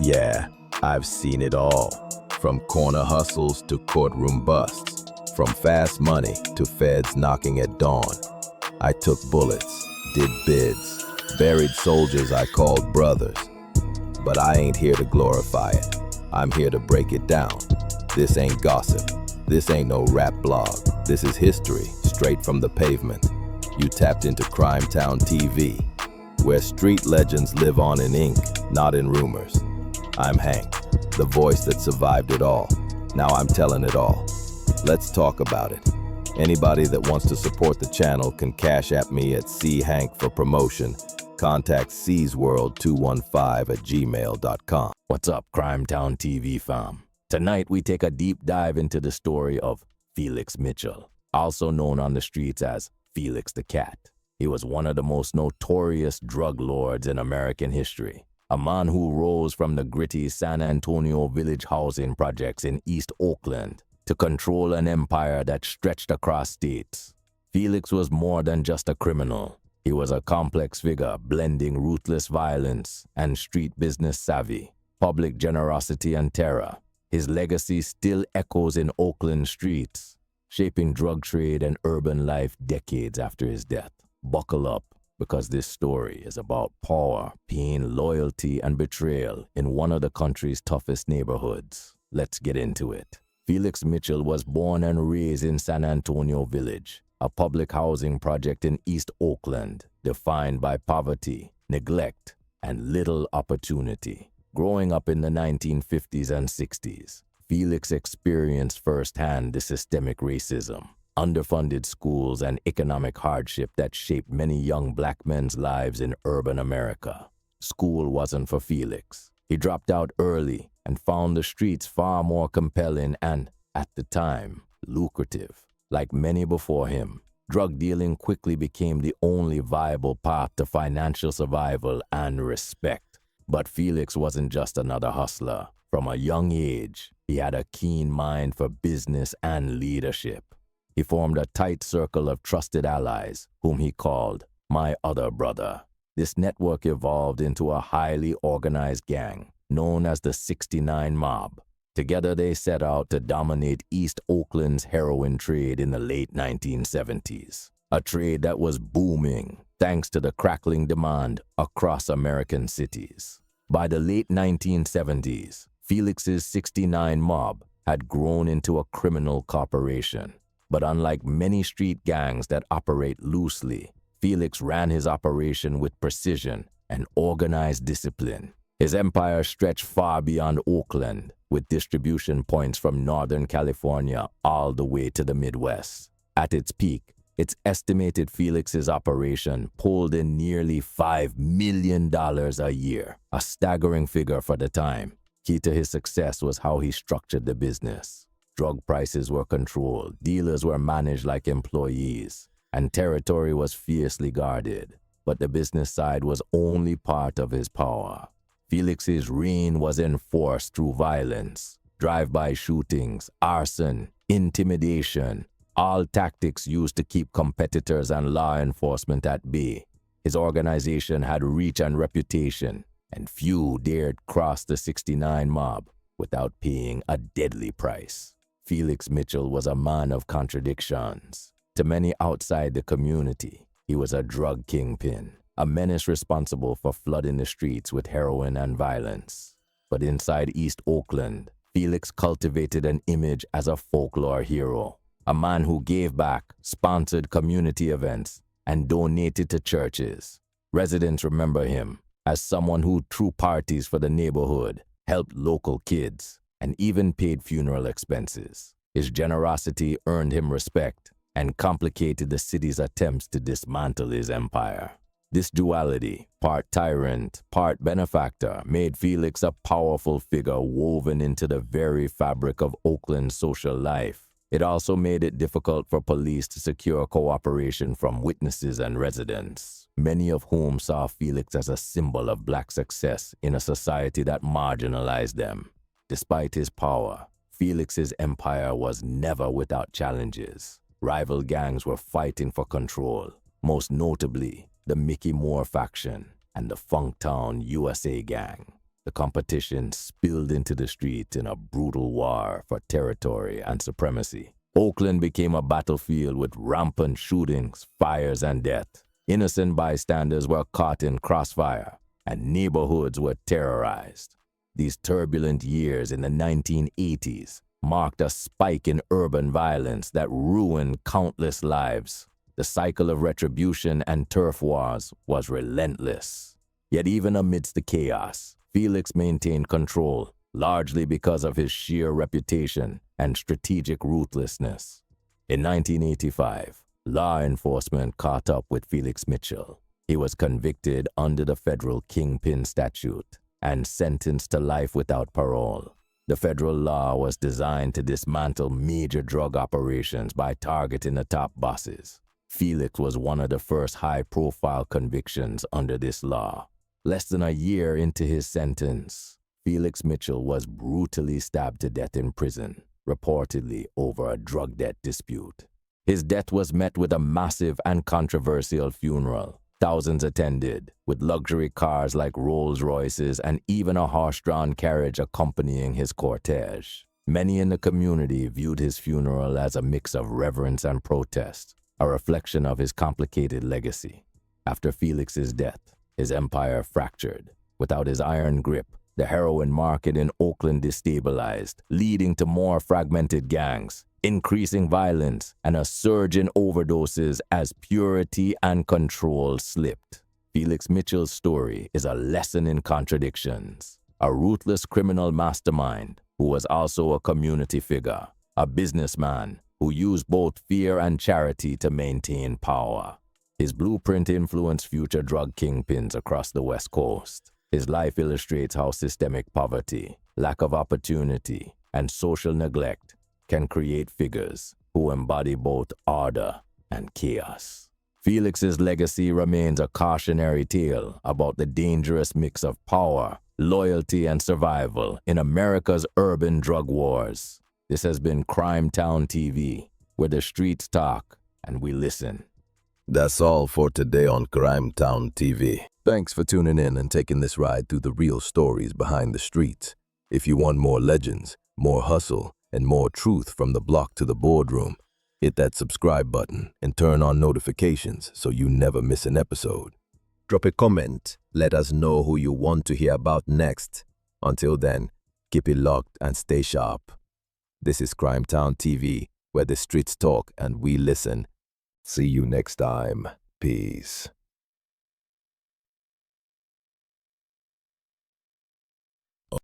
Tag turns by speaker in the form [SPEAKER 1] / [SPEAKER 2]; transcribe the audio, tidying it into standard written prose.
[SPEAKER 1] Yeah, I've seen it all. From corner hustles to courtroom busts. From fast money to feds knocking at dawn. I took bullets, did bids, buried soldiers I called brothers. But I ain't here to glorify it. I'm here to break it down. This ain't gossip. This ain't no rap blog. This is history, straight from the pavement. You tapped into Crime Town TV, where street legends live on in ink, not in rumors. I'm Hank, the voice that survived it all. Now I'm telling it all. Let's talk about it. Anybody that wants to support the channel can cash at me at CHank for promotion. Contact seasworld215@gmail.com.
[SPEAKER 2] What's up, Crime Town TV fam? Tonight we take a deep dive into the story of Felix Mitchell, also known on the streets as Felix the Cat. He was one of the most notorious drug lords in American history, a man who rose from the gritty San Antonio village housing projects in East Oakland to control an empire that stretched across states. Felix was more than just a criminal. He was a complex figure blending ruthless violence and street business savvy, public generosity and terror. His legacy still echoes in Oakland streets, shaping drug trade and urban life decades after his death. Buckle up, because this story is about power, pain, loyalty, and betrayal in one of the country's toughest neighborhoods. Let's get into it. Felix Mitchell was born and raised in San Antonio Village, a public housing project in East Oakland, defined by poverty, neglect, and little opportunity. Growing up in the 1950s and 60s, Felix experienced firsthand the systemic racism, underfunded schools, and economic hardship that shaped many young black men's lives in urban America. School wasn't for Felix. He dropped out early and found the streets far more compelling and, at the time, lucrative. Like many before him, drug dealing quickly became the only viable path to financial survival and respect. But Felix wasn't just another hustler. From a young age, he had a keen mind for business and leadership. He formed a tight circle of trusted allies, whom he called "my other brother." This network evolved into a highly organized gang, known as the 69 Mob. Together they set out to dominate East Oakland's heroin trade in the late 1970s, a trade that was booming thanks to the crackling demand across American cities. By the late 1970s, Felix's 69 Mob had grown into a criminal corporation. But unlike many street gangs that operate loosely, Felix ran his operation with precision and organized discipline. His empire stretched far beyond Oakland, with distribution points from Northern California all the way to the Midwest. At its peak, it's estimated Felix's operation pulled in nearly $5 million a year, a staggering figure for the time. Key to his success was how he structured the business. Drug prices were controlled, dealers were managed like employees, and territory was fiercely guarded. But the business side was only part of his power. Felix's reign was enforced through violence, drive-by shootings, arson, intimidation, all tactics used to keep competitors and law enforcement at bay. His organization had reach and reputation, and few dared cross the 69 Mob without paying a deadly price. Felix Mitchell was a man of contradictions. To many outside the community, he was a drug kingpin, a menace responsible for flooding the streets with heroin and violence. But inside East Oakland, Felix cultivated an image as a folklore hero, a man who gave back, sponsored community events, and donated to churches. Residents remember him as someone who threw parties for the neighborhood, helped local kids, and even paid funeral expenses. His generosity earned him respect and complicated the city's attempts to dismantle his empire. This duality, part tyrant, part benefactor, made Felix a powerful figure woven into the very fabric of Oakland's social life. It also made it difficult for police to secure cooperation from witnesses and residents, many of whom saw Felix as a symbol of black success in a society that marginalized them. Despite his power, Felix's empire was never without challenges. Rival gangs were fighting for control, most notably the Mickey Moore faction and the Funktown USA gang. the competition spilled into the street in a brutal war for territory and supremacy. Oakland became a battlefield with rampant shootings, fires, and death. Innocent bystanders were caught in crossfire, and neighborhoods were terrorized. These turbulent years in the 1980s marked a spike in urban violence that ruined countless lives. The cycle of retribution and turf wars was relentless. Yet even amidst the chaos, Felix maintained control, largely because of his sheer reputation and strategic ruthlessness. In 1985, law enforcement caught up with Felix Mitchell. He was convicted under the federal Kingpin statute and sentenced to life without parole. The federal law was designed to dismantle major drug operations by targeting the top bosses. Felix was one of the first high-profile convictions under this law. Less than a year into his sentence, Felix Mitchell was brutally stabbed to death in prison, reportedly over a drug debt dispute. His death was met with a massive and controversial funeral. Thousands attended, with luxury cars like Rolls-Royces and even a horse-drawn carriage accompanying his cortege. Many in the community viewed his funeral as a mix of reverence and protest, a reflection of his complicated legacy. After Felix's death, his empire fractured. Without his iron grip, the heroin market in Oakland destabilized, leading to more fragmented gangs, increasing violence, and a surge in overdoses as purity and control slipped. Felix Mitchell's story is a lesson in contradictions. A ruthless criminal mastermind who was also a community figure, a businessman who used both fear and charity to maintain power. His blueprint influenced future drug kingpins across the West Coast. His life illustrates how systemic poverty, lack of opportunity, and social neglect can create figures who embody both order and chaos. Felix's legacy remains a cautionary tale about the dangerous mix of power, loyalty, and survival in America's urban drug wars. This has been Crime Town TV, where the streets talk and we listen.
[SPEAKER 1] That's all for today on Crime Town TV. Thanks for tuning in and taking this ride through the real stories behind the streets. If you want more legends, more hustle, and more truth from the block to the boardroom, hit that subscribe button and turn on notifications so you never miss an episode. Drop a comment. Let us know who you want to hear about next. Until then, keep it locked and stay sharp. This is Crime Town TV, where the streets talk and we listen. See you next time. Peace.